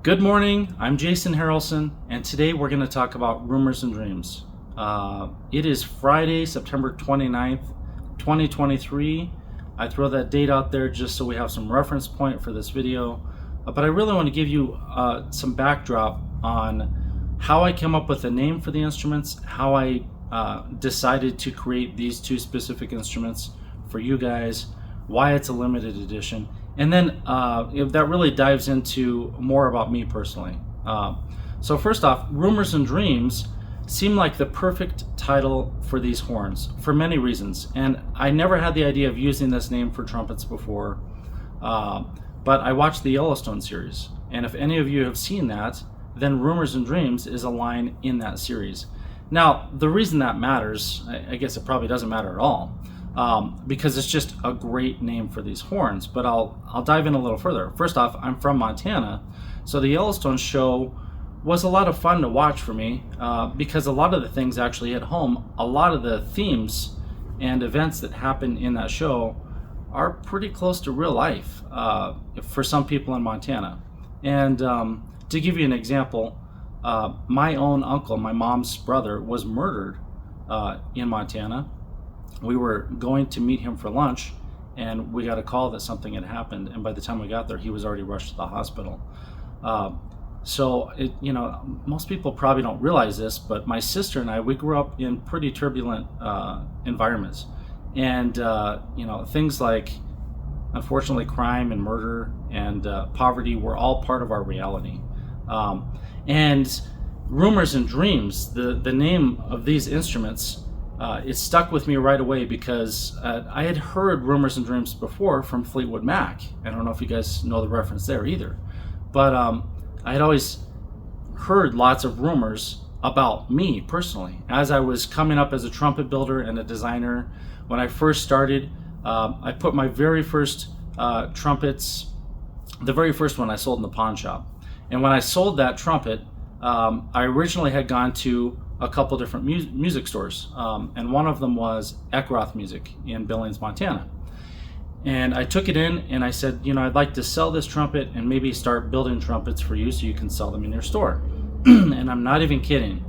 Good morning, I'm Jason Harrelson, and today we're going to talk about rumors and dreams. It is Friday, September 29th, 2023. I throw that date out there just so we have some reference point for this video, but I really want to give you some backdrop on how I came up with the name for the instruments, how I decided to create these two specific instruments for you guys, why it's a limited edition, and then that really dives into more about me personally. So first off, Rumors and Dreams seem like the perfect title for these horns for many reasons. And I never had the idea of using this name for trumpets before, but I watched the Yellowstone series. And if any of you have seen that, then Rumors and Dreams is a line in that series. Now, the reason that matters, I guess it probably doesn't matter at all, because it's just a great name for these horns. But I'll dive in a little further. First off, I'm from Montana, so the Yellowstone show was a lot of fun to watch for me because a lot of the things actually hit home. A lot of the themes and events that happen in that show are pretty close to real life for some people in Montana. And to give you an example, my own uncle, my mom's brother, was murdered in Montana. We were going to meet him for lunch, and we got a call that something had happened, and by the time we got there, he was already rushed to the hospital. Most people probably don't realize this, but my sister and I, we grew up in pretty turbulent environments. And, things like, unfortunately, crime and murder and poverty were all part of our reality. And Rumors and Dreams, the name of these instruments, it stuck with me right away because I had heard Rumors and Dreams before from Fleetwood Mac. I don't know if you guys know the reference there either. But I had always heard lots of rumors about me personally. As I was coming up as a trumpet builder and a designer, when I first started, I put my very first trumpets, the very first one I sold in the pawn shop. And when I sold that trumpet, I originally had gone to a couple different music stores, and one of them was Eckroth Music in Billings, Montana. And I took it in and I said, I'd like to sell this trumpet and maybe start building trumpets for you so you can sell them in your store. And I'm not even kidding.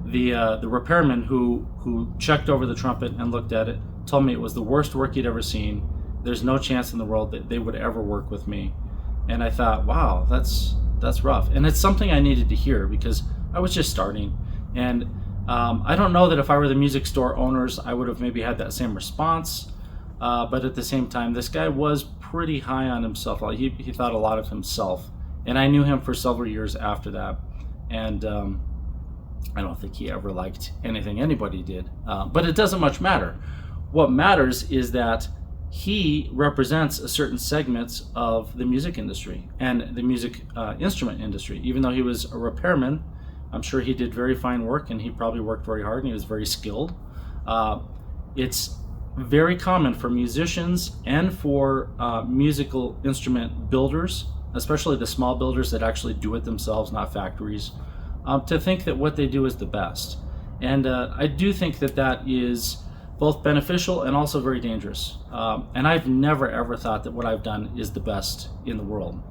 The repairman who checked over the trumpet and looked at it told me it was the worst work he'd ever seen. There's no chance in the world that they would ever work with me. And I thought, wow, that's rough. And it's something I needed to hear because I was just starting. And I don't know that if I were the music store owners, I would have maybe had that same response. But at the same time, this guy was pretty high on himself. He thought a lot of himself. And I knew him for several years after that. And I don't think he ever liked anything anybody did. But it doesn't much matter. What matters is that he represents a certain segments of the music industry and the music instrument industry. Even though he was a repairman, I'm sure he did very fine work, and he probably worked very hard, and he was very skilled. It's very common for musicians and for musical instrument builders, especially the small builders that actually do it themselves, not factories, to think that what they do is the best. And I do think that is both beneficial and also very dangerous. And I've never ever thought that what I've done is the best in the world.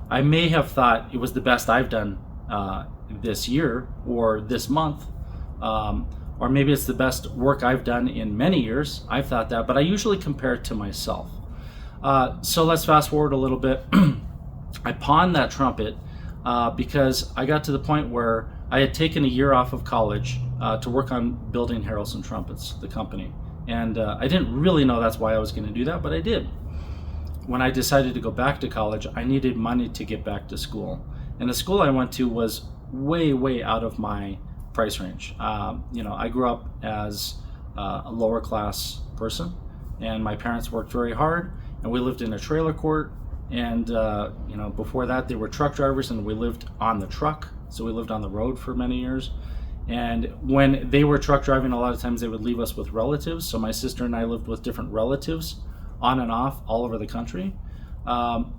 I may have thought it was the best I've done this year or this month, or maybe it's the best work I've done in many years. I've thought that, but I usually compare it to myself. So let's fast forward a little bit. I pawned that trumpet because I got to the point where I had taken a year off of college to work on building Harrelson Trumpets, the company. And I didn't really know that's why I was going to do that, but I did. When I decided to go back to college, I needed money to get back to school. And the school I went to was way out of my price range. I grew up as a lower class person, and my parents worked very hard, and we lived in a trailer court. And before that, they were truck drivers, and we lived on the truck, so we lived on the road for many years. And when they were truck driving, a lot of times they would leave us with relatives. So my sister and I lived with different relatives on and off all over the country. When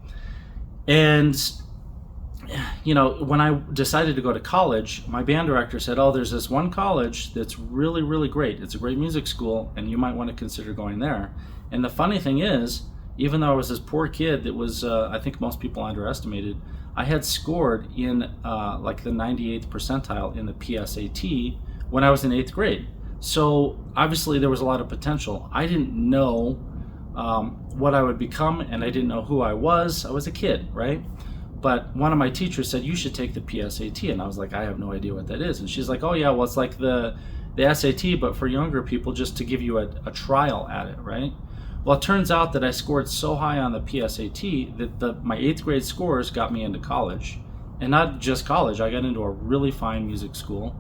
I decided to go to college, my band director said, there's this one college that's really, really great. It's a great music school, and you might want to consider going there. And the funny thing is, even though I was this poor kid that was, I think most people underestimated, I had scored in like the 98th percentile in the PSAT when I was in 8th grade. So obviously there was a lot of potential. I didn't know what I would become, and I didn't know who I was. I was a kid, right? But one of my teachers said, you should take the PSAT. And I was like, I have no idea what that is. And she's like, oh yeah, well, it's like the SAT, but for younger people, just to give you a trial at it, right? Well, it turns out that I scored so high on the PSAT that my 8th grade scores got me into college. And not just college, I got into a really fine music school.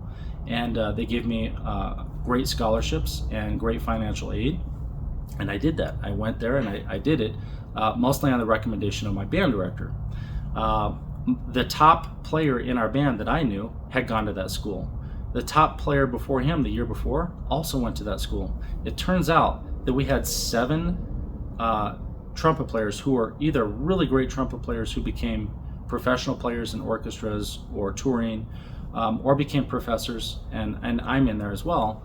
And they gave me great scholarships and great financial aid. And I did that. I went there and I did it, mostly on the recommendation of my band director. The top player in our band that I knew had gone to that school. The top player before him, the year before, also went to that school. It turns out that we had 7 trumpet players who were either really great trumpet players who became professional players in orchestras or touring, or became professors, and I'm in there as well.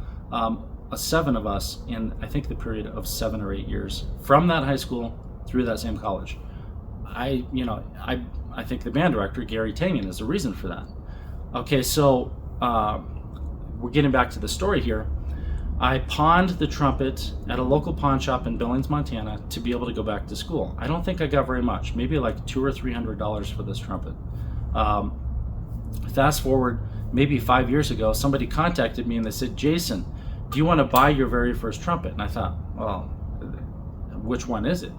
7 of us in, I think, the period of 7 or 8 years from that high school through that same college. I think the band director, Gary Tangen, is the reason for that. Okay, so we're getting back to the story here. I pawned the trumpet at a local pawn shop in Billings, Montana, to be able to go back to school. I don't think I got very much, maybe like $200 or $300 for this trumpet. Fast forward maybe 5 years ago, somebody contacted me and they said, Jason, do you want to buy your very first trumpet? And I thought, well, which one is it?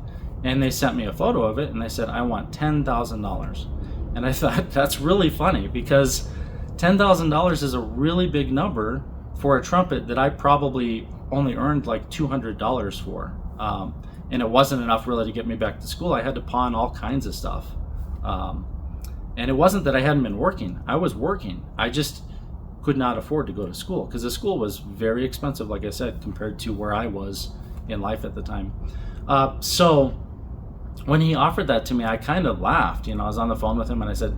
And they sent me a photo of it and they said, I want $10,000. And I thought, that's really funny, because $10,000 is a really big number for a trumpet that I probably only earned like $200 for. And it wasn't enough really to get me back to school. I had to pawn all kinds of stuff. And it wasn't that I hadn't been working. I was working. I just could not afford to go to school because the school was very expensive, like I said, compared to where I was in life at the time. So when he offered that to me, I kind of laughed. I was on the phone with him and I said,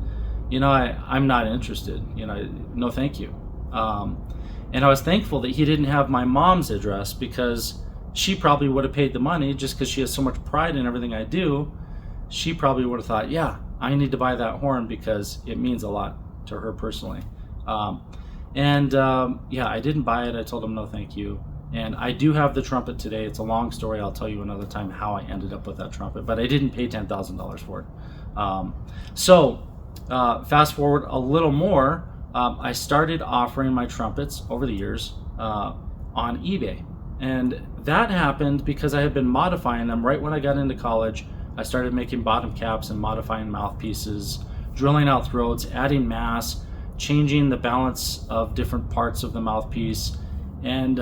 I'm not interested. No, thank you. And I was thankful that he didn't have my mom's address, because she probably would have paid the money just because she has so much pride in everything I do. She probably would have thought, yeah, I need to buy that horn because it means a lot to her personally. Yeah, I didn't buy it. I told him no thank you. And I do have the trumpet today. It's a long story. I'll tell you another time how I ended up with that trumpet, but I didn't pay $10,000 for it. Fast forward a little more, I started offering my trumpets over the years on eBay. And that happened because I had been modifying them right when I got into college. I started making bottom caps and modifying mouthpieces, drilling out throats, adding mass, changing the balance of different parts of the mouthpiece, and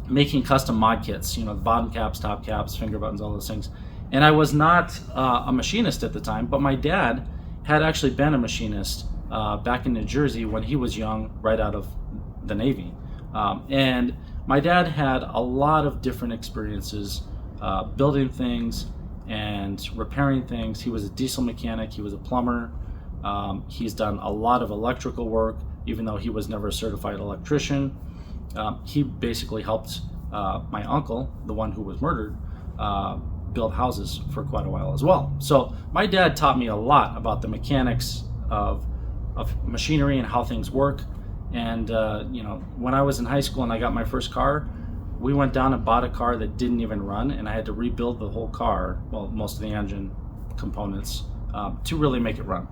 making custom mod kits, the bottom caps, top caps, finger buttons, all those things. And I was not a machinist at the time, but my dad had actually been a machinist back in New Jersey when he was young, right out of the Navy. And my dad had a lot of different experiences building things and repairing things. He was a diesel mechanic, he was a plumber. He's done a lot of electrical work, even though he was never a certified electrician. He basically helped my uncle, the one who was murdered, build houses for quite a while as well. So my dad taught me a lot about the mechanics of machinery and how things work. And when I was in high school and I got my first car, we went down and bought a car that didn't even run, and I had to rebuild the whole car, well, most of the engine components, to really make it run.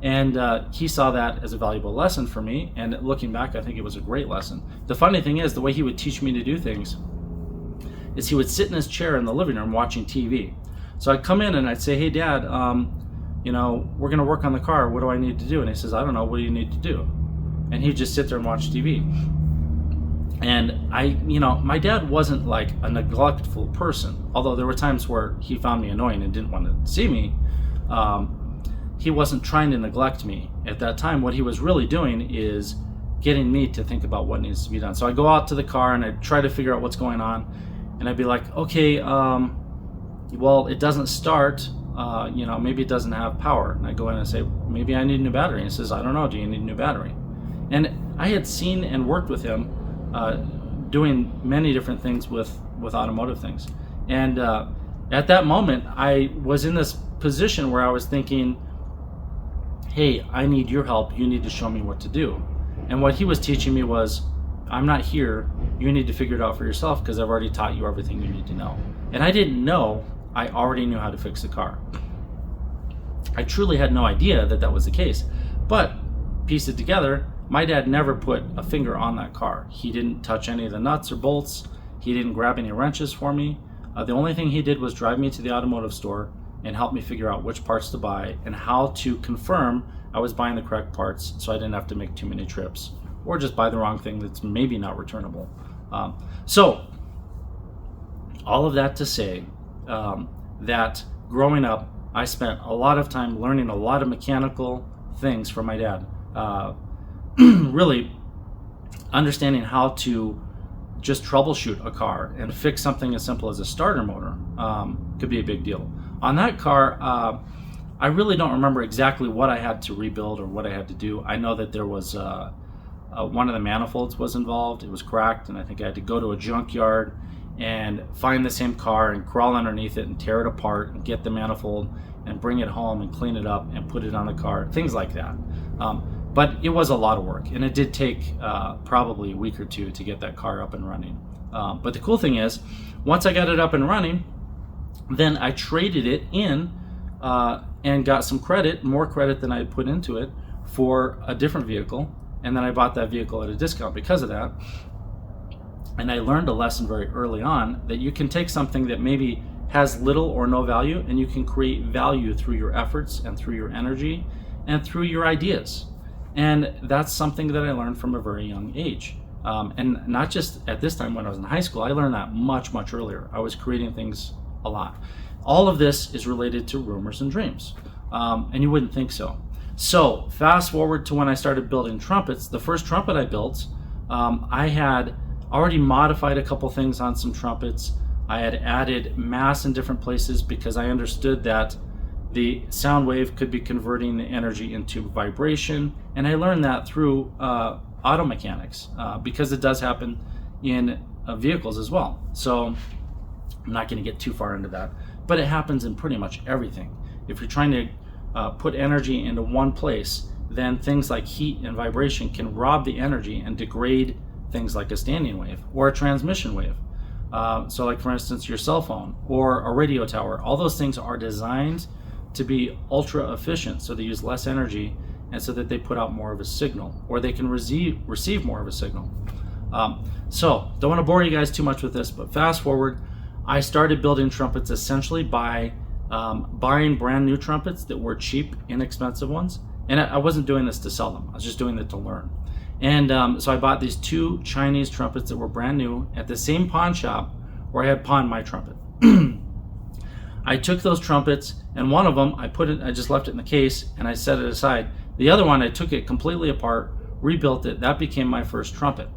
And he saw that as a valuable lesson for me, and looking back, I think it was a great lesson. The funny thing is, the way he would teach me to do things is he would sit in his chair in the living room watching TV. So I'd come in and I'd say, hey, Dad, we're going to work on the car. What do I need to do? And he says, I don't know. What do you need to do? And he'd just sit there and watch TV. And my dad wasn't like a neglectful person, although there were times where he found me annoying and didn't want to see me. He wasn't trying to neglect me at that time. What he was really doing is getting me to think about what needs to be done. So I go out to the car and I try to figure out what's going on, and I'd be like, okay, well, it doesn't start, maybe it doesn't have power. And I go in and say, maybe I need a new battery. And he says, I don't know, do you need a new battery? And I had seen and worked with him doing many different things with automotive things. And at that moment, I was in this position where I was thinking, hey, I need your help. You need to show me what to do. And what he was teaching me was, I'm not here. You need to figure it out for yourself because I've already taught you everything you need to know. And I didn't know I already knew how to fix the car. I truly had no idea that that was the case. But piece it together, my dad never put a finger on that car. He didn't touch any of the nuts or bolts. He didn't grab any wrenches for me. The only thing he did was drive me to the automotive store and help me figure out which parts to buy and how to confirm I was buying the correct parts so I didn't have to make too many trips or just buy the wrong thing that's maybe not returnable. So all of that to say that growing up, I spent a lot of time learning a lot of mechanical things from my dad. Really understanding how to just troubleshoot a car and fix something as simple as a starter motor could be a big deal. On that car, I really don't remember exactly what I had to rebuild or what I had to do. I know that there was one of the manifolds was involved. It was cracked, and I think I had to go to a junkyard and find the same car and crawl underneath it and tear it apart and get the manifold and bring it home and clean it up and put it on the car, things like that. But it was a lot of work, and it did take probably a week or two to get that car up and running. But the cool thing is, once I got it up and running, then I traded it in and got some credit, more credit than I had put into it, for a different vehicle. And then I bought that vehicle at a discount because of that. And I learned a lesson very early on that you can take something that maybe has little or no value, and you can create value through your efforts and through your energy and through your ideas. And that's something that I learned from a very young age. And not just at this time when I was in high school, I learned that much, much earlier. I was creating things a lot. All of this is related to rumors and dreams. And you wouldn't think so. So fast forward to when I started building trumpets. The first trumpet I built, I had already modified a couple things on some trumpets. I had added mass in different places because I understood that the sound wave could be converting the energy into vibration. And I learned that through auto mechanics because it does happen in vehicles as well. So I'm not going to get too far into that, but it happens in pretty much everything. If you're trying to put energy into one place, then things like heat and vibration can rob the energy and degrade things like a standing wave or a transmission wave. So like, for instance, your cell phone or a radio tower, all those things are designed to be ultra efficient, so they use less energy and so that they put out more of a signal, or they can receive more of a signal. So don't want to bore you guys too much with this, but fast forward, I started building trumpets essentially by buying brand new trumpets that were cheap, inexpensive ones. And I wasn't doing this to sell them. I was just doing it to learn. And so I bought these 2 Chinese trumpets that were brand new at the same pawn shop where I had pawned my trumpet. I took those trumpets, and one of them I just left it in the case and I set it aside. The other one, I took it completely apart, rebuilt it. That became my first trumpet.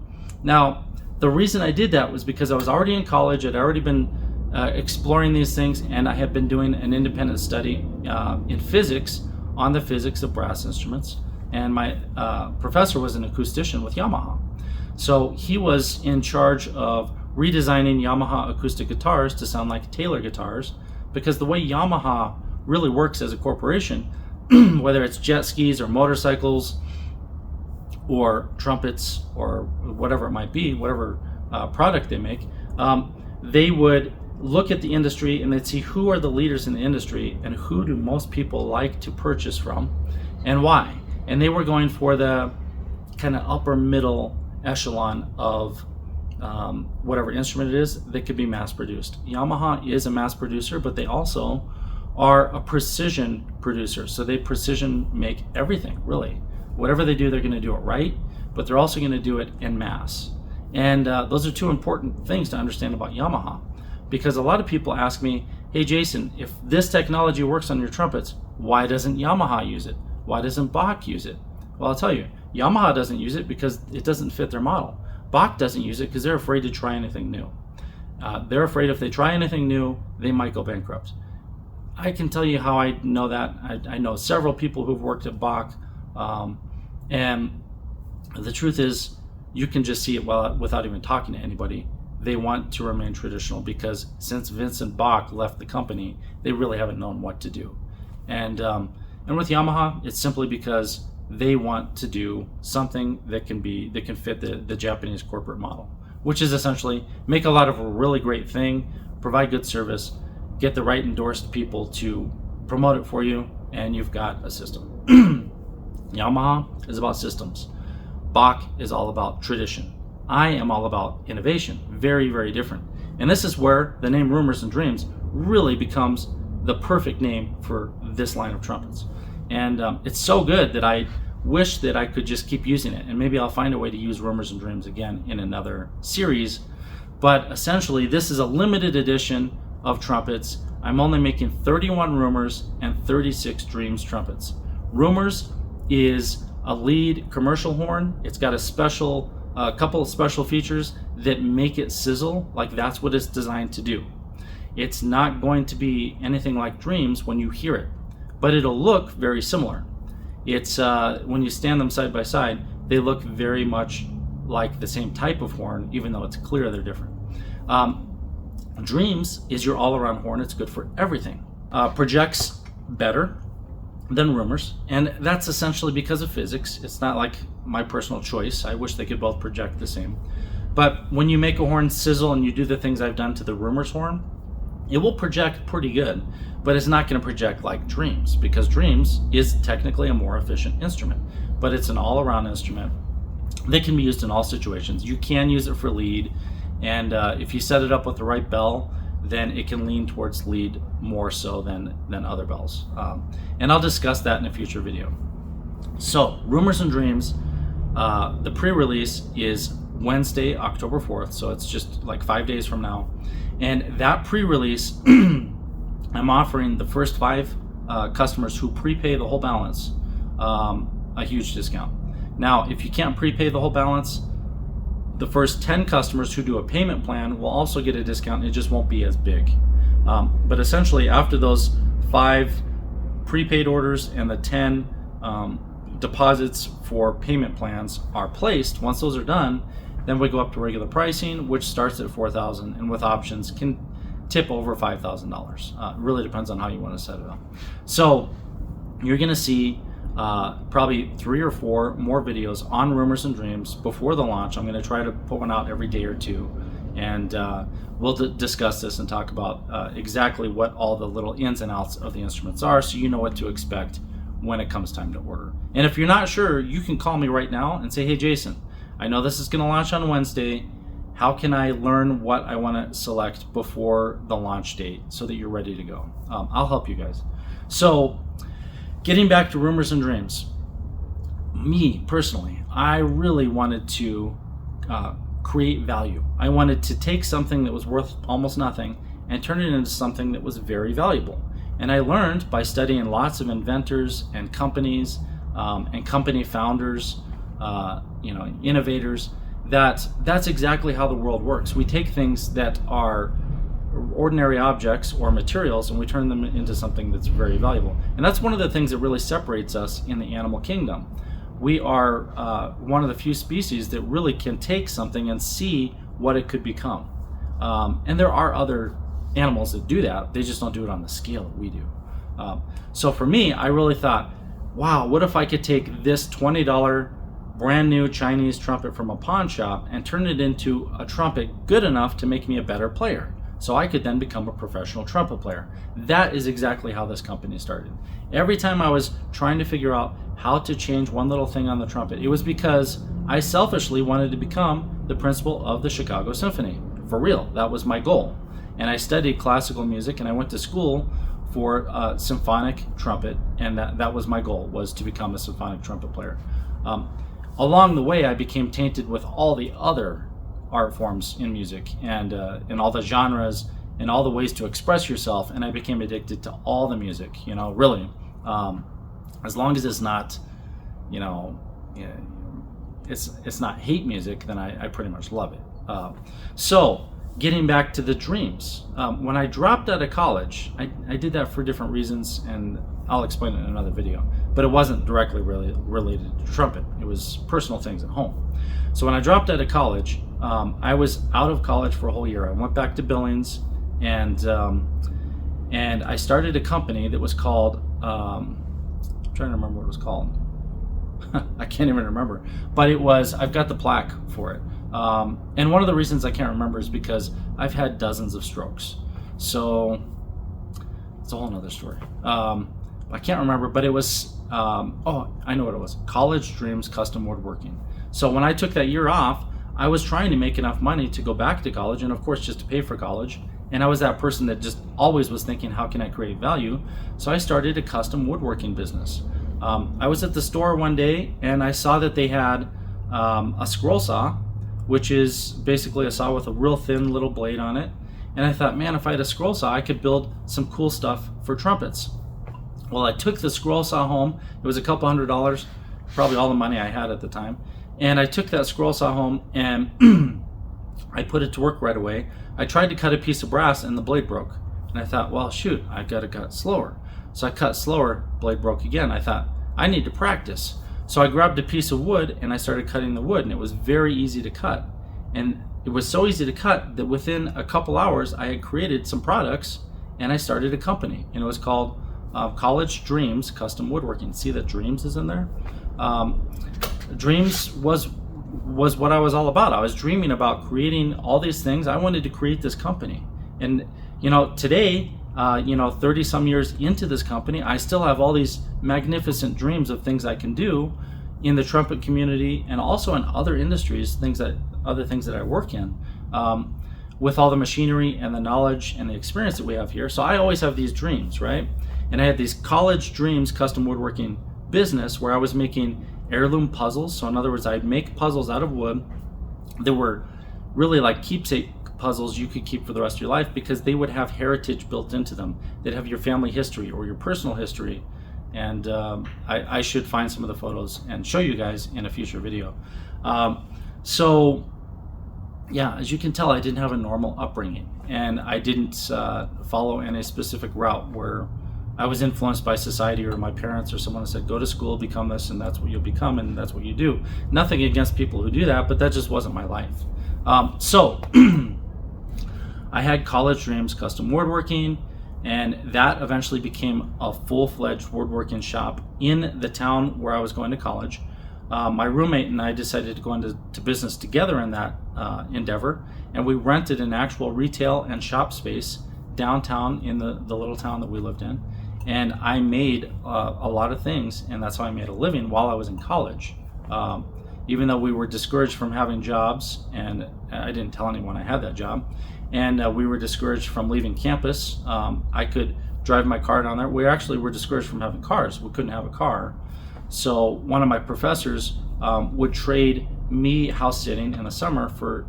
Now, the reason I did that was because I was already in college. I'd already been exploring these things, and I had been doing an independent study in physics on the physics of brass instruments. And my professor was an acoustician with Yamaha. So he was in charge of redesigning Yamaha acoustic guitars to sound like Taylor guitars, because the way Yamaha really works as a corporation, whether it's jet skis or motorcycles or trumpets or whatever it might be, whatever product they make, they would look at the industry and they'd see who are the leaders in the industry and who do most people like to purchase from and why. And they were going for the kind of upper middle echelon of whatever instrument it is that could be mass produced. Yamaha is a mass producer, but they also are a precision producer. So they precision make everything, really. Whatever they do, they're going to do it right, but they're also going to do it in mass. And those are 2 important things to understand about Yamaha, because a lot of people ask me, hey Jason, if this technology works on your trumpets, why doesn't Yamaha use it? Why doesn't Bach use it? Well, I'll tell you, Yamaha doesn't use it because it doesn't fit their model. Bach doesn't use it because they're afraid to try anything new. They're afraid if they try anything new, they might go bankrupt. I can tell you how I know that. I know several people who've worked at Bach, and the truth is, you can just see it without even talking to anybody. They want to remain traditional because since Vincent Bach left the company, they really haven't known what to do. And And with Yamaha, it's simply because they want to do something that can fit the Japanese corporate model, which is essentially make a lot of a really great thing, provide good service, get the right endorsed people to promote it for you, and you've got a system. Yamaha is about systems. Bach is all about tradition. I am all about innovation. Very, very different. And this is where the name Rumors and Dreams really becomes the perfect name for this line of trumpets. And it's so good that I wish that I could just keep using it. And maybe I'll find a way to use Rumors and Dreams again in another series. But essentially, this is a limited edition of trumpets. I'm only making 31 Rumors and 36 Dreams trumpets. Rumors is a lead commercial horn. It's got a couple of special features that make it sizzle, like that's what it's designed to do. It's not going to be anything like Dreams when you hear it, but it'll look very similar. It's when you stand them side by side, they look very much like the same type of horn, even though it's clear they're different. Dreams is your all-around horn. It's good for everything. Projects better than Rumors, and that's essentially because of physics. It's not like my personal choice. I wish they could both project the same. But when you make a horn sizzle and you do the things I've done to the Rumors horn, it will project pretty good, but it's not going to project like Dreams, because Dreams is technically a more efficient instrument, but it's an all-around instrument that can be used in all situations. You can use it for lead, and if you set it up with the right bell, then it can lean towards lead more so than other bells. And I'll discuss that in a future video. So, Rumors and Dreams, the pre-release is Wednesday, October 4th, so it's just like 5 days from now. And that pre-release, I'm offering the first 5 customers who prepay the whole balance a huge discount. Now, if you can't prepay the whole balance, the first 10 customers who do a payment plan will also get a discount. It just won't be as big. But essentially, after those 5 prepaid orders and the 10 deposits for payment plans are placed, once those are done, then we go up to regular pricing, which starts at $4,000 and with options can tip over $5,000. It really depends on how you want to set it up. So you're going to see probably 3 or 4 more videos on Rumors and Dreams before the launch. I'm going to try to put one out every day or two, and we'll discuss this and talk about exactly what all the little ins and outs of the instruments are, so you know what to expect when it comes time to order. And if you're not sure, you can call me right now and say, hey Jason, I know this is going to launch on Wednesday. How can I learn what I want to select before the launch date so that you're ready to go? I'll help you guys. So, getting back to Rumors and Dreams, me personally, I really wanted to create value. I wanted to take something that was worth almost nothing and turn it into something that was very valuable. And I learned by studying lots of inventors and companies and company founders, innovators, that's exactly how the world works. We take things that are ordinary objects or materials and we turn them into something that's very valuable. And that's one of the things that really separates us in the animal kingdom. We are one of the few species that really can take something and see what it could become. And there are other animals that do that. They just don't do it on the scale that we do. So for me, I really thought, wow, what if I could take this $20 brand new Chinese trumpet from a pawn shop and turn it into a trumpet good enough to make me a better player, so I could then become a professional trumpet player. That is exactly how this company started. Every time I was trying to figure out how to change one little thing on the trumpet, it was because I selfishly wanted to become the principal of the Chicago Symphony. For real, that was my goal. And I studied classical music and I went to school for symphonic trumpet, and that was my goal, was to become a symphonic trumpet player. Along the way, I became tainted with all the other art forms in music and all the genres and all the ways to express yourself, and I became addicted to all the music, really. As long as it's not, it's not hate music, then I pretty much love it. So, getting back to the Dreams, when I dropped out of college, I did that for different reasons, and I'll explain it in another video, but it wasn't directly related to trumpet. It was personal things at home. So when I dropped out of college, I was out of college for a whole year. I went back to Billings, and I started a company that was called trying to remember what it was called. I can't even remember, but I've got the plaque for it. And one of the reasons I can't remember is because I've had dozens of strokes. So it's a whole nother story. I can't remember, but it was, I know what it was. College Dreams Custom Woodworking. So when I took that year off, I was trying to make enough money to go back to college, and of course just to pay for college. And I was that person that just always was thinking, how can I create value? So I started a custom woodworking business. I was at the store one day and I saw that they had a scroll saw, which is basically a saw with a real thin little blade on it. And I thought, man, if I had a scroll saw, I could build some cool stuff for trumpets. Well, I took the scroll saw home. It was a couple $100, probably all the money I had at the time. And I took that scroll saw home and I put it to work right away. I tried to cut a piece of brass and the blade broke. And I thought, well, shoot, I gotta cut slower. So I cut slower, blade broke again. I thought, I need to practice. So I grabbed a piece of wood and I started cutting the wood, and it was very easy to cut. And it was so easy to cut that within a couple hours I had created some products and I started a company. And it was called College Dreams Custom Woodworking. See that Dreams is in there? Dreams was what I was all about. I was dreaming about creating all these things. I wanted to create this company. And today, 30 some years into this company, I still have all these magnificent dreams of things I can do in the trumpet community and also in other industries, other things that I work in, with all the machinery and the knowledge and the experience that we have here. So I always have these dreams, right? And I had these College Dreams Custom Woodworking business where I was making heirloom puzzles. So in other words, I'd make puzzles out of wood that were really like keepsake puzzles you could keep for the rest of your life, because they would have heritage built into them. They'd have your family history or your personal history. And I should find some of the photos and show you guys in a future video. So yeah, as you can tell, I didn't have a normal upbringing, and I didn't follow any specific route where I was influenced by society or my parents or someone that said, go to school, become this, and that's what you'll become, and that's what you do. Nothing against people who do that, but that just wasn't my life. So I had College Dreams Custom Woodworking, and that eventually became a full-fledged woodworking shop in the town where I was going to college. My roommate and I decided to go into business together in that endeavor, and we rented an actual retail and shop space downtown in the little town that we lived in. And I made a lot of things, and that's how I made a living while I was in college. Even though we were discouraged from having jobs, and I didn't tell anyone I had that job, and we were discouraged from leaving campus. I could drive my car down there. We actually were discouraged from having cars. We couldn't have a car. So one of my professors would trade me house sitting in the summer for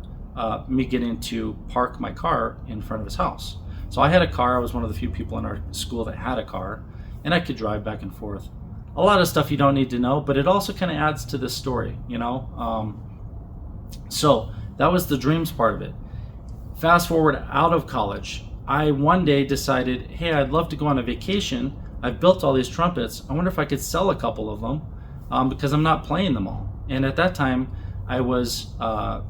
me getting to park my car in front of his house. So I had a car. I was one of the few people in our school that had a car, and I could drive back and forth. A lot of stuff you don't need to know, but it also kind of adds to this story, So that was the dreams part of it. Fast forward out of college, I one day decided, hey, I'd love to go on a vacation. I've built all these trumpets. I wonder if I could sell a couple of them because I'm not playing them all. And at that time, I was a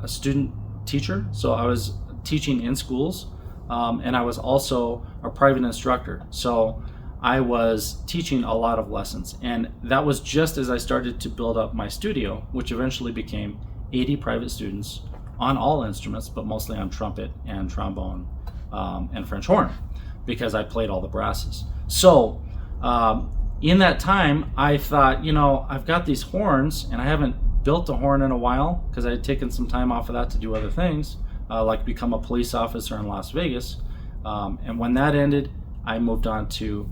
student teacher, so I was teaching in schools, and I was also a private instructor. So I was teaching a lot of lessons, and that was just as I started to build up my studio, which eventually became 80 private students on all instruments, but mostly on trumpet and trombone and French horn, because I played all the brasses. So in that time, I thought, I've got these horns, and I haven't built a horn in a while because I had taken some time off of that to do other things, like become a police officer in Las Vegas. And when that ended, I moved on to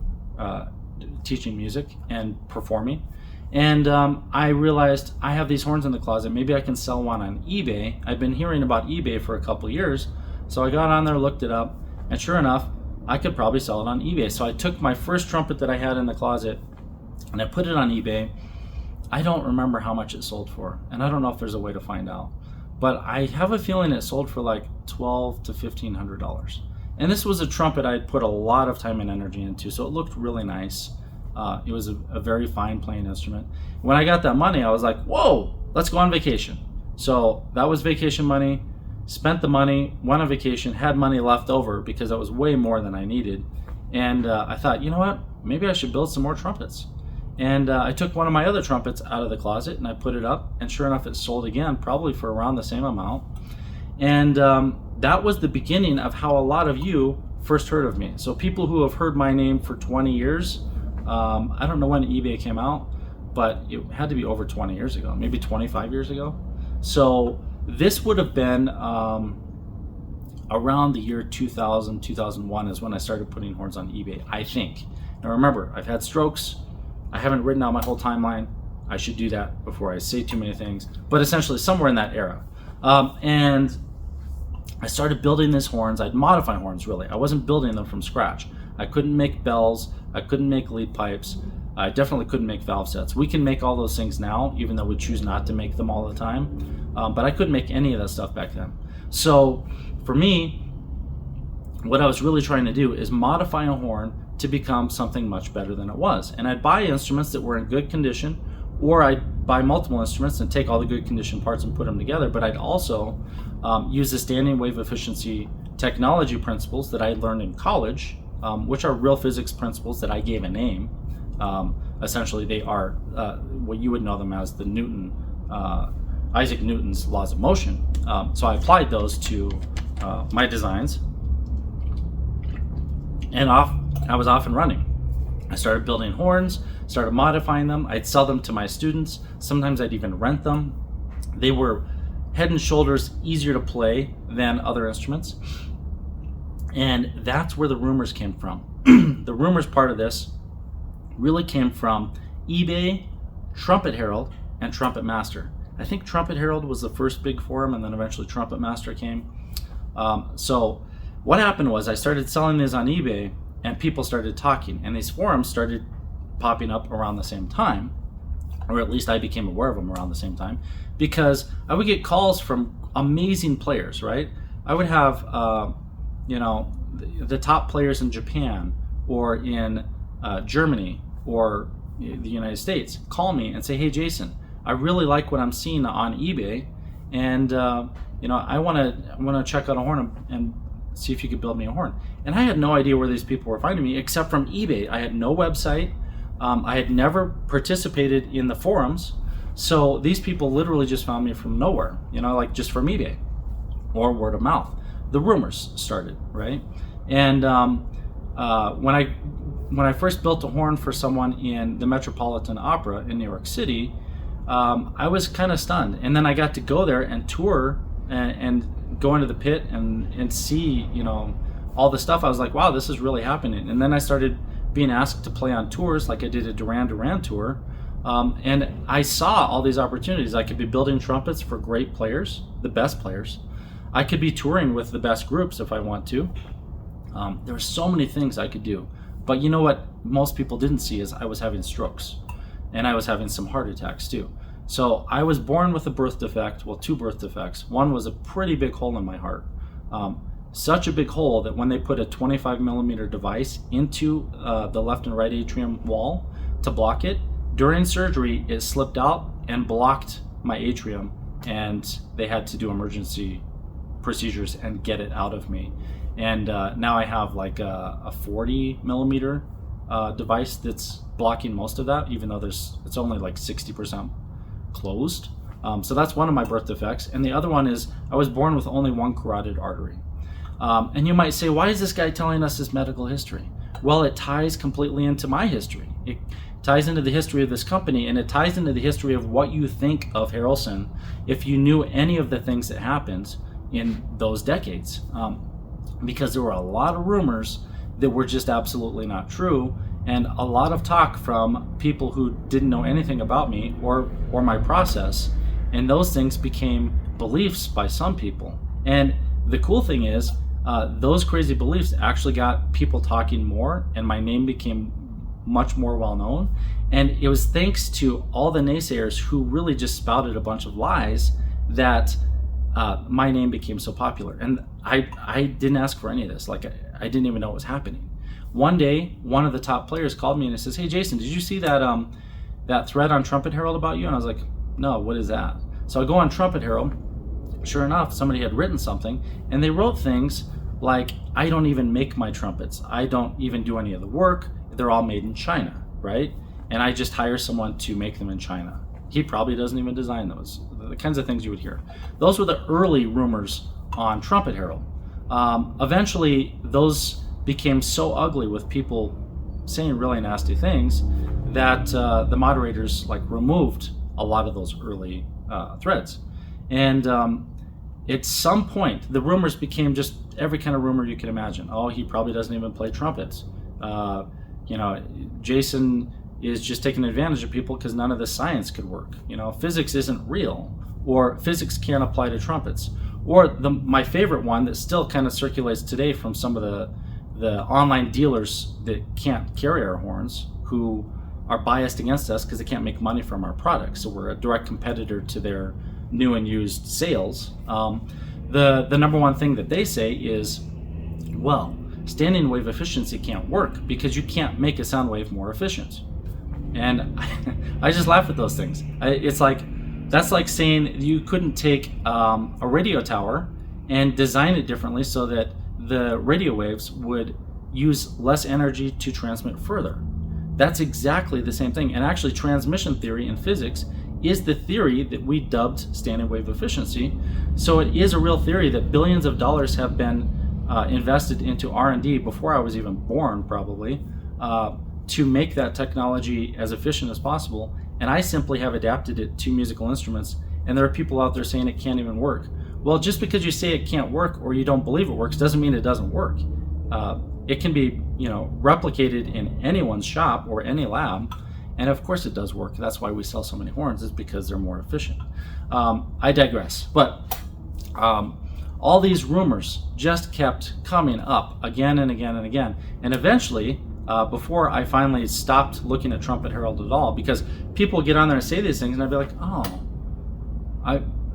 teaching music and performing. And I realized I have these horns in the closet. Maybe I can sell one on eBay. I've been hearing about eBay for a couple of years. So I got on there, looked it up, and sure enough, I could probably sell it on eBay. So I took my first trumpet that I had in the closet and I put it on eBay. I don't remember how much it sold for, and I don't know if there's a way to find out. But I have a feeling it sold for like $1,200 to $1,500. And this was a trumpet I had put a lot of time and energy into, so it looked really nice. It was a very fine playing instrument. When I got that money, I was like, whoa, let's go on vacation. So that was vacation money. Spent the money, went on vacation, had money left over because that was way more than I needed. And I thought, you know what? maybe I should build some more trumpets. And I took one of my other trumpets out of the closet and I put it up, and sure enough, it sold again, probably for around the same amount. And that was the beginning of how a lot of you first heard of me. So people who have heard my name for 20 years, I don't know when eBay came out, but it had to be over 20 years ago, maybe 25 years ago. So this would have been around the year 2000, 2001 is when I started putting horns on eBay, I think. Now remember, I've had strokes. I haven't written out my whole timeline. I should do that before I say too many things, but essentially somewhere in that era. And I started building these horns. I'd modify horns, really. I wasn't building them from scratch. I couldn't make bells. I couldn't make lead pipes. I definitely couldn't make valve sets. We can make all those things now, even though we choose not to make them all the time. But I couldn't make any of that stuff back then. So for me, what I was really trying to do is modify a horn to become something much better than it was. And I'd buy instruments that were in good condition, or I'd buy multiple instruments and take all the good condition parts and put them together. But I'd also use the standing wave efficiency technology principles that I learned in college, which are real physics principles that I gave a name. Essentially, they are what you would know them as the Isaac Newton's laws of motion. So I applied those to my designs, and I was off and running. I started building horns, started modifying them. I'd sell them to my students. Sometimes I'd even rent them. They were head and shoulders easier to play than other instruments. And that's where the rumors came from. The rumors part of this really came from eBay, Trumpet Herald, and Trumpet Master. I think Trumpet Herald was the first big forum, and then eventually Trumpet Master came. So what happened was I started selling these on eBay, and people started talking, and these forums started popping up around the same time, or at least I became aware of them around the same time, because I would get calls from amazing players, right? I would have, the top players in Japan or in Germany or the United States call me and say, "Hey, Jason, I really like what I'm seeing on eBay, and I want to check out a horn and see if you could build me a horn." And I had no idea where these people were finding me except from eBay. I had no website. I had never participated in the forums, so these people literally just found me from nowhere, like just from eBay or word of mouth. The rumors started, right? And when I first built a horn for someone in the Metropolitan Opera in New York City, I was kind of stunned. And then I got to go there and tour and go into the pit and see, all the stuff. I was like, wow, this is really happening. And then I started being asked to play on tours, like I did a Duran Duran tour. And I saw all these opportunities. I could be building trumpets for great players, the best players. I could be touring with the best groups if I want to. There were so many things I could do. But you know what most people didn't see is I was having strokes, and I was having some heart attacks too. So I was born with a birth defect, well, two birth defects. One was a pretty big hole in my heart. Such a big hole that when they put a 25 millimeter device into the left and right atrium wall to block it, during surgery it slipped out and blocked my atrium, and they had to do emergency procedures and get it out of me. And now I have like a 40 millimeter device that's blocking most of that, even though it's only like 60% closed. So that's one of my birth defects. And the other one is I was born with only one carotid artery. And you might say, why is this guy telling us his medical history? Well, it ties completely into my history. It ties into the history of this company, and it ties into the history of what you think of Harrelson if you knew any of the things that happened in those decades. Because there were a lot of rumors that were just absolutely not true, and a lot of talk from people who didn't know anything about me or my process, and those things became beliefs by some people. And the cool thing is, those crazy beliefs actually got people talking more, and my name became much more well known. And it was thanks to all the naysayers who really just spouted a bunch of lies that my name became so popular. And I didn't ask for any of this. Like I didn't even know what was happening. One day, one of the top players called me and he says, "Hey Jason, did you see that thread on Trumpet Herald about you?" And I was like, "No, what is that?" So I go on Trumpet Herald. Sure enough, somebody had written something, and they wrote things like, "I don't even make my trumpets. I don't even do any of the work. they're all made in China, right? And I just hire someone to make them in China. He probably doesn't even design those. The kinds of things you would hear. Those were the early rumors on Trumpet Herald. Eventually, those became so ugly with people saying really nasty things that the moderators removed a lot of those early threads. And at some point, the rumors became just every kind of rumor you can imagine. Oh, he probably doesn't even play trumpets. Jason is just taking advantage of people because none of the science could work. Physics isn't real, or physics can't apply to trumpets. Or my favorite one that still kind of circulates today from some of the online dealers that can't carry our horns, who are biased against us because they can't make money from our products. So we're a direct competitor to their new and used sales. The number one thing that they say is, well, standing wave efficiency can't work because you can't make a sound wave more efficient. And I just laugh at those things. That's like saying you couldn't take a radio tower and design it differently so that the radio waves would use less energy to transmit further. That's exactly the same thing. And actually, transmission theory in physics is the theory that we dubbed standing wave efficiency. So it is a real theory that billions of dollars have been invested into R&D before I was even born, probably, to make that technology as efficient as possible. And I simply have adapted it to musical instruments. And there are people out there saying it can't even work. Well, just because you say it can't work or you don't believe it works doesn't mean it doesn't work. It can be, replicated in anyone's shop or any lab, and of course it does work. That's why we sell so many horns, is because they're more efficient. I digress. But all these rumors just kept coming up again and again and again, and eventually, before I finally stopped looking at Trumpet Herald at all, because people get on there and say these things, and I'd be like,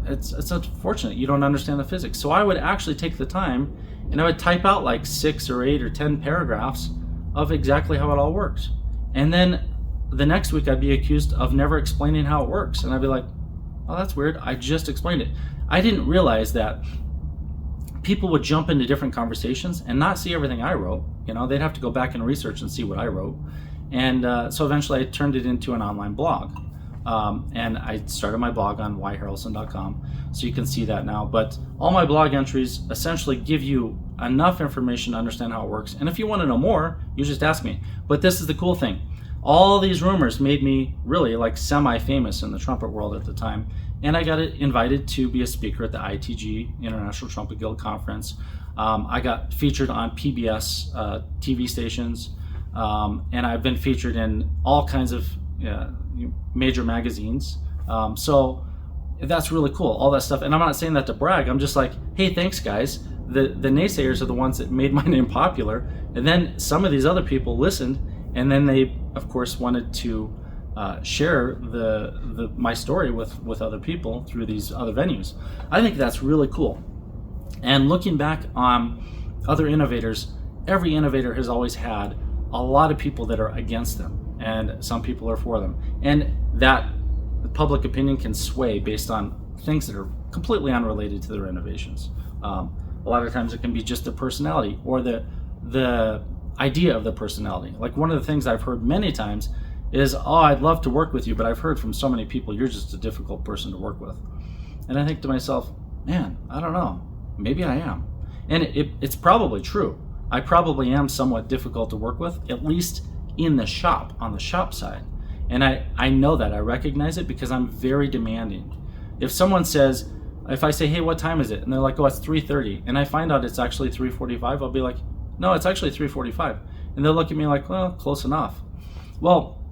it's unfortunate you don't understand the physics. So I would actually take the time and I would type out 6 or 8 or 10 paragraphs of exactly how it all works. And then the next week I'd be accused of never explaining how it works. And I'd be like, oh, that's weird. I just explained it. I didn't realize that people would jump into different conversations and not see everything I wrote. They'd have to go back and research and see what I wrote. And so eventually I turned it into an online blog. And I started my blog on yharrelson.com, so you can see that now. But all my blog entries essentially give you enough information to understand how it works. And if you want to know more, you just ask me. But this is the cool thing. All these rumors made me really semi-famous in the trumpet world at the time. And I got invited to be a speaker at the ITG, International Trumpet Guild Conference. I got featured on PBS TV stations. And I've been featured in all kinds of major magazines. So that's really cool, all that stuff. And I'm not saying that to brag. I'm just like, hey, thanks guys. The naysayers are the ones that made my name popular. And then some of these other people listened, and then they, of course, wanted to share my story with other people through these other venues. I think that's really cool. And looking back on other innovators, every innovator has always had a lot of people that are against them, and some people are for them. And that public opinion can sway based on things that are completely unrelated to their innovations. A lot of times it can be just the personality or the idea of the personality. One of the things I've heard many times is, oh, I'd love to work with you, but I've heard from so many people you're just a difficult person to work with. And I think to myself, man, I don't know, maybe I am. And it's probably true. I probably am somewhat difficult to work with, at least in the shop, on the shop side. And I know that, I recognize it because I'm very demanding. If I say, hey, what time is it? And they're like, oh, it's 3:30. And I find out it's actually 3:45. I'll be like, no, it's actually 3:45. And they'll look at me like, well, close enough. Well,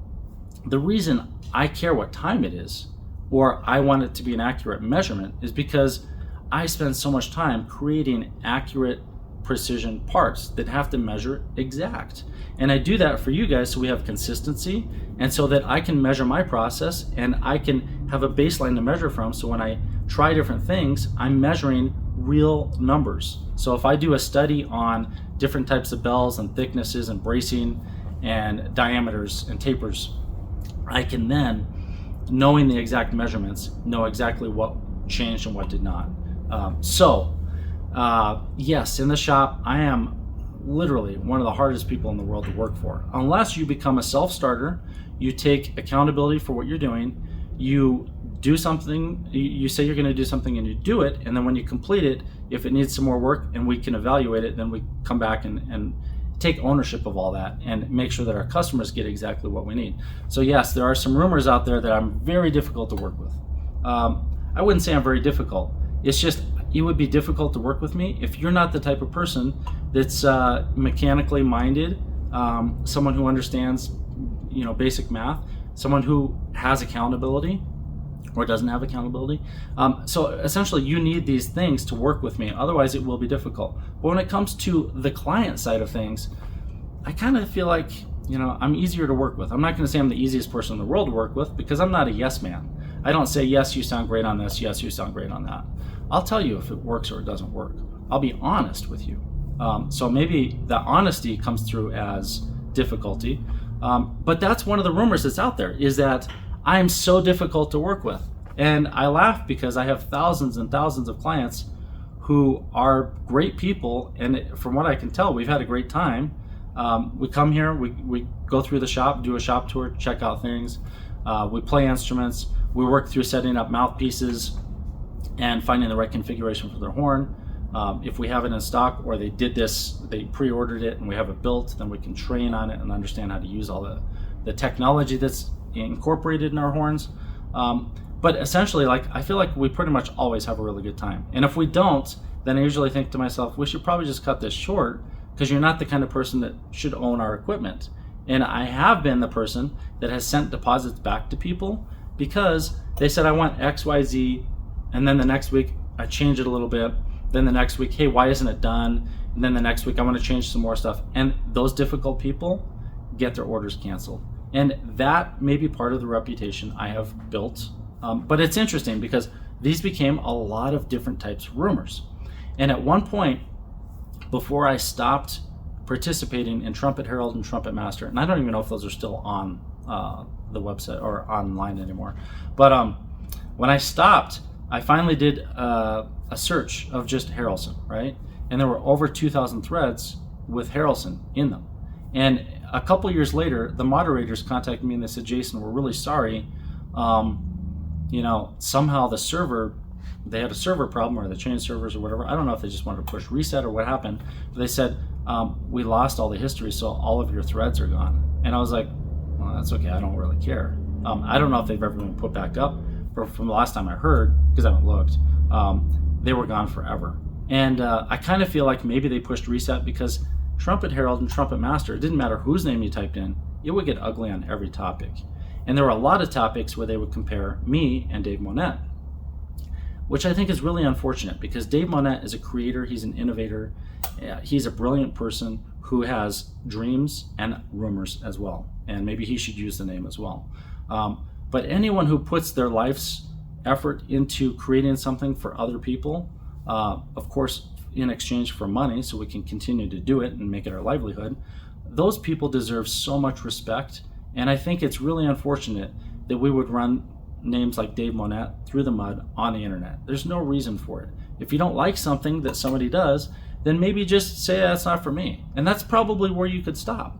the reason I care what time it is, or I want it to be an accurate measurement, is because I spend so much time creating accurate precision parts that have to measure exact. And I do that for you guys so we have consistency, and so that I can measure my process and I can have a baseline to measure from, so when I try different things, I'm measuring real numbers. So if I do a study on different types of bells and thicknesses and bracing and diameters and tapers, I can then, knowing the exact measurements, know exactly what changed and what did not. Yes, in the shop, I am literally one of the hardest people in the world to work for. Unless you become a self-starter, you take accountability for what you're doing, you do something, you say you're going to do something and you do it, and then when you complete it, if it needs some more work and we can evaluate it, then we come back and take ownership of all that and make sure that our customers get exactly what we need. So yes, there are some rumors out there that I'm very difficult to work with. I wouldn't say I'm very difficult. It's just, it would be difficult to work with me if you're not the type of person that's mechanically minded, someone who understands, basic math, someone who has accountability or doesn't have accountability. So essentially you need these things to work with me, otherwise it will be difficult. But when it comes to the client side of things, I kind of feel like, I'm easier to work with. I'm not going to say I'm the easiest person in the world to work with, because I'm not a yes man. I don't say, yes, you sound great on this, yes, you sound great on that. I'll tell you if it works or it doesn't work. I'll be honest with you. So maybe the honesty comes through as difficulty. But that's one of the rumors that's out there, is that I'm so difficult to work with. And I laugh because I have thousands and thousands of clients who are great people. And from what I can tell, we've had a great time. We come here, we go through the shop, do a shop tour, check out things. We play instruments. We work through setting up mouthpieces and finding the right configuration for their horn. If we have it in stock, or they pre-ordered it and we have it built, then we can train on it and understand how to use all the technology that's incorporated in our horns. But essentially, I feel like we pretty much always have a really good time. And if we don't, then I usually think to myself, we should probably just cut this short, because you're not the kind of person that should own our equipment. And I have been the person that has sent deposits back to people because they said, I want X, Y, Z, and then the next week I change it a little bit. Then the next week, hey, why isn't it done? And then the next week I want to change some more stuff. And those difficult people get their orders canceled. And that may be part of the reputation I have built. But it's interesting because these became a lot of different types of rumors. And at one point, before I stopped participating in Trumpet Herald and Trumpet Master, and I don't even know if those are still on the website or online anymore, but when I stopped, I finally did a search of just Harrelson, right? And there were over 2,000 threads with Harrelson in them. And a couple years later, the moderators contacted me and they said, Jason, we're really sorry. Somehow the server, they had a server problem, or they changed servers or whatever. I don't know if they just wanted to push reset or what happened. But they said, we lost all the history, so all of your threads are gone. And I was like, well, that's okay. I don't really care. I don't know if they've ever been put back up. From the last time I heard, because I haven't looked, they were gone forever. And I kind of feel like maybe they pushed reset because Trumpet Herald and Trumpet Master, it didn't matter whose name you typed in, it would get ugly on every topic. And there were a lot of topics where they would compare me and Dave Monette, which I think is really unfortunate, because Dave Monette is a creator, he's an innovator, he's a brilliant person who has dreams and rumors as well. And maybe he should use the name as well. But anyone who puts their life's effort into creating something for other people, of course, in exchange for money, so we can continue to do it and make it our livelihood, those people deserve so much respect. And I think it's really unfortunate that we would run names like Dave Monette through the mud on the internet. There's no reason for it. If you don't like something that somebody does, then maybe just say, that's not for me. And that's probably where you could stop.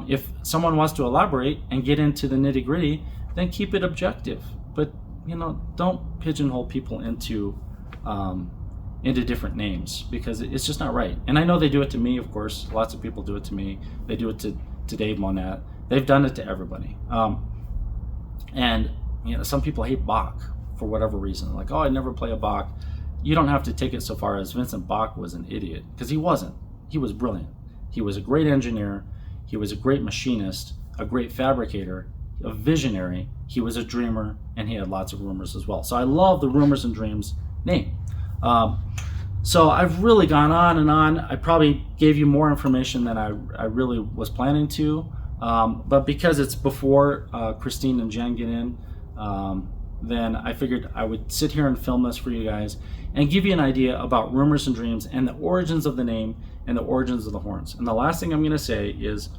If someone wants to elaborate and get into the nitty-gritty, then keep it objective. But don't pigeonhole people into different names, because it's just not right. And I know they do it to me, of course. Lots of people do it to me. They do it to Dave Monette. They've done it to everybody. And some people hate Bach for whatever reason. Like, oh, I never play a Bach. You don't have to take it so far as Vincent Bach was an idiot, because he wasn't. He was brilliant. He was a great engineer. He was a great machinist, a great fabricator, a visionary. He was a dreamer, and he had lots of rumors as well. So I love the Rumors and Dreams name. So I've really gone on and on. I probably gave you more information than I really was planning to. But because it's before Christine and Jen get in, then I figured I would sit here and film this for you guys and give you an idea about Rumors and Dreams and the origins of the name and the origins of the horns. And the last thing I'm going to say is,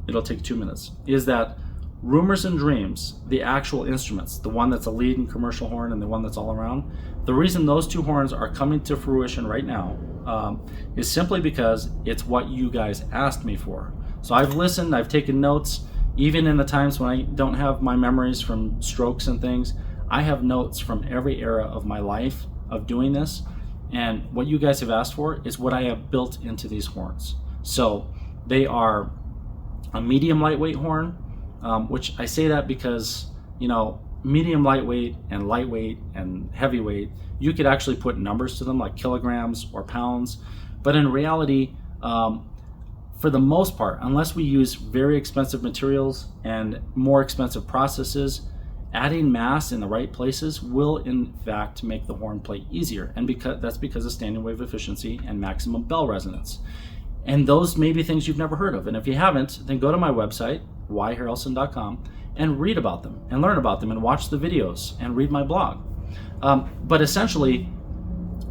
it'll take 2 minutes, is that Rumors and Dreams, the actual instruments, the one that's a lead and commercial horn and the one that's all around, the reason those two horns are coming to fruition right now, is simply because it's what you guys asked me for. So I've listened, I've taken notes, even in the times when I don't have my memories from strokes and things. I have notes from every era of my life of doing this, and what you guys have asked for is what I have built into these horns. So they are a medium lightweight horn, which I say that because, medium lightweight and heavyweight, you could actually put numbers to them like kilograms or pounds, but in reality, for the most part, unless we use very expensive materials and more expensive processes, adding mass in the right places will in fact make the horn play easier, and that's because of standing wave efficiency and maximum bell resonance. And those may be things you've never heard of, and if you haven't, then go to my website, yharrelson.com, and read about them and learn about them and watch the videos and read my blog. But essentially,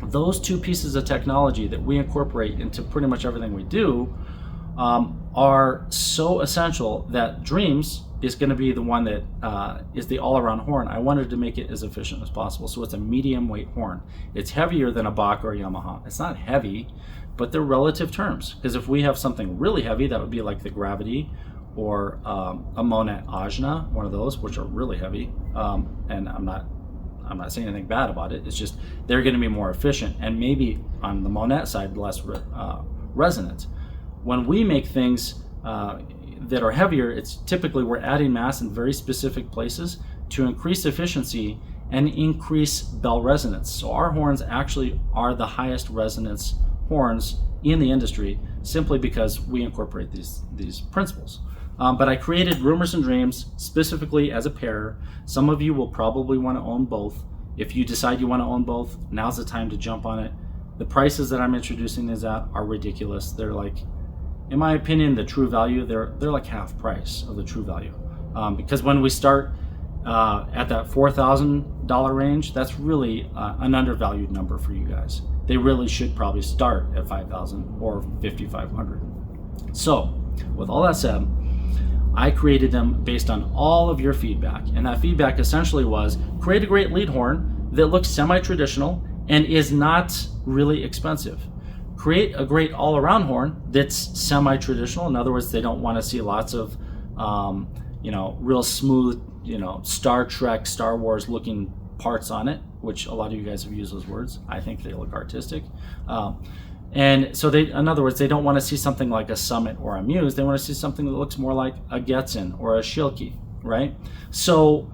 those two pieces of technology that we incorporate into pretty much everything we do are so essential that Dreams is going to be the one that is the all-around horn. I wanted to make it as efficient as possible, so it's a medium weight horn. It's heavier than a Bach or a Yamaha. It's not heavy, but they're relative terms, because if we have something really heavy, that would be like the Gravity or a Monet Ajna, one of those, which are really heavy, and I'm not saying anything bad about it. It's just they're going to be more efficient, and maybe on the Monet side less resonant. When we make things that are heavier, it's typically we're adding mass in very specific places to increase efficiency and increase bell resonance. So our horns actually are the highest resonance horns in the industry, simply because we incorporate these principles. But I created Rumors and Dreams specifically as a pair. Some of you will probably want to own both. If you decide you want to own both, now's the time to jump on it. The prices that I'm introducing these at are ridiculous. They're like, in my opinion, the true value, they're like half price of the true value. Because when we start at that $4,000 range, that's really an undervalued number for you guys. They really should probably start at $5,000 or $5,500. So, with all that said, I created them based on all of your feedback, and that feedback essentially was create a great lead horn that looks semi-traditional and is not really expensive. Create a great all-around horn that's semi-traditional. In other words, they don't want to see lots of, real smooth, Star Trek, Star Wars looking parts on it, which a lot of you guys have used those words. I think they look artistic. And so in other words, they don't want to see something like a Summit or a Muse. They want to see something that looks more like a Getzen or a Schilke, right? So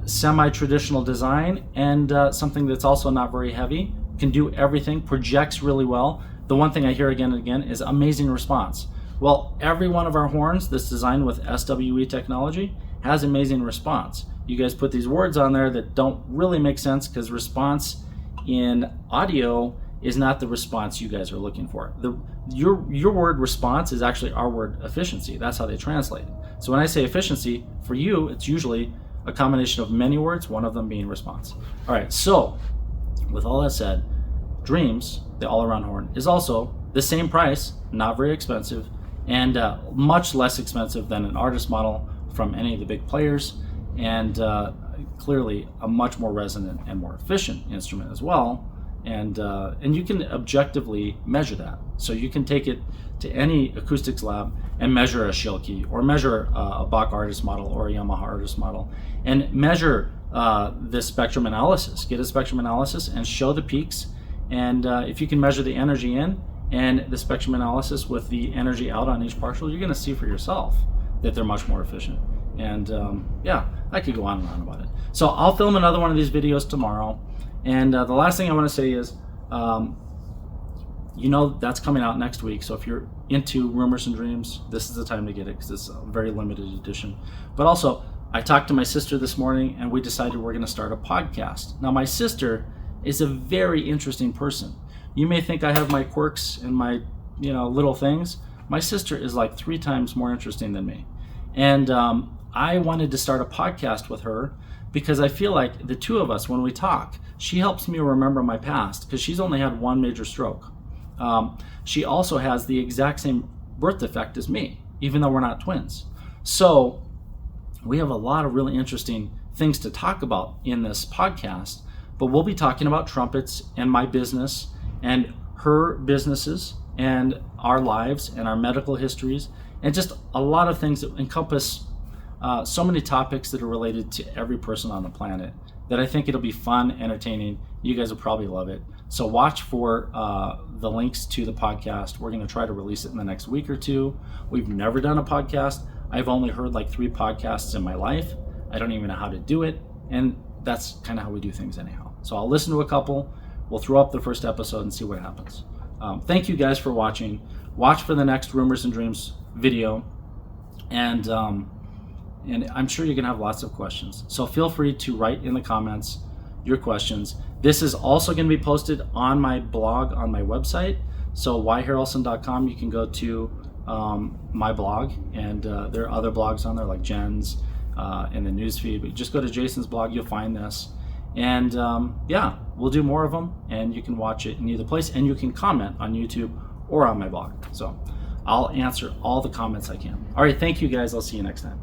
semi-traditional design and something that's also not very heavy, can do everything, projects really well. The one thing I hear again and again is amazing response. Well, every one of our horns that's designed with SWE technology has amazing response. You guys put these words on there that don't really make sense, because response in audio is not the response you guys are looking for. Your word response is actually our word efficiency. That's how they translate it. So when I say efficiency, for you, it's usually a combination of many words, one of them being response. All right, so with all that said, Dreams, the all-around horn, is also the same price, not very expensive, and much less expensive than an artist model from any of the big players, and clearly a much more resonant and more efficient instrument as well. And you can objectively measure that. So you can take it to any acoustics lab and measure a Schilke, or measure a Bach artist model or a Yamaha artist model, and measure the spectrum analysis. Get a spectrum analysis and show the peaks. And if you can measure the energy in and the spectrum analysis with the energy out on each partial, you're going to see for yourself that they're much more efficient. And I could go on and on about it. So I'll film another one of these videos tomorrow. And the last thing I want to say is, that's coming out next week. So if you're into Rumors and Dreams, this is the time to get it, because it's a very limited edition. But also, I talked to my sister this morning, and we decided we're going to start a podcast. Now, my sister is a very interesting person. You may think I have my quirks and my, little things. My sister is like 3 times more interesting than me. And I wanted to start a podcast with her because I feel like the two of us, when we talk, she helps me remember my past, because she's only had one major stroke. She also has the exact same birth defect as me, even though we're not twins. So we have a lot of really interesting things to talk about in this podcast, but we'll be talking about trumpets and my business and her businesses and our lives and our medical histories, and just a lot of things that encompass so many topics that are related to every person on the planet, that I think it'll be fun, entertaining. You guys will probably love it. So watch for the links to the podcast. We're going to try to release it in the next week or two. We've never done a podcast. I've only heard like 3 podcasts in my life. I don't even know how to do it. And that's kind of how we do things anyhow. So I'll listen to a couple. We'll throw up the first episode and see what happens. Thank you guys for watching. Watch for the next Rumors and Dreams video. And I'm sure you're going to have lots of questions. So feel free to write in the comments your questions. This is also going to be posted on my blog on my website. So yharrelson.com, you can go to my blog, and there are other blogs on there like Jen's in the newsfeed. But just go to Jason's blog, you'll find this. And yeah, we'll do more of them, and you can watch it in either place, and you can comment on YouTube or on my blog. So I'll answer all the comments I can. All right, thank you guys. I'll see you next time.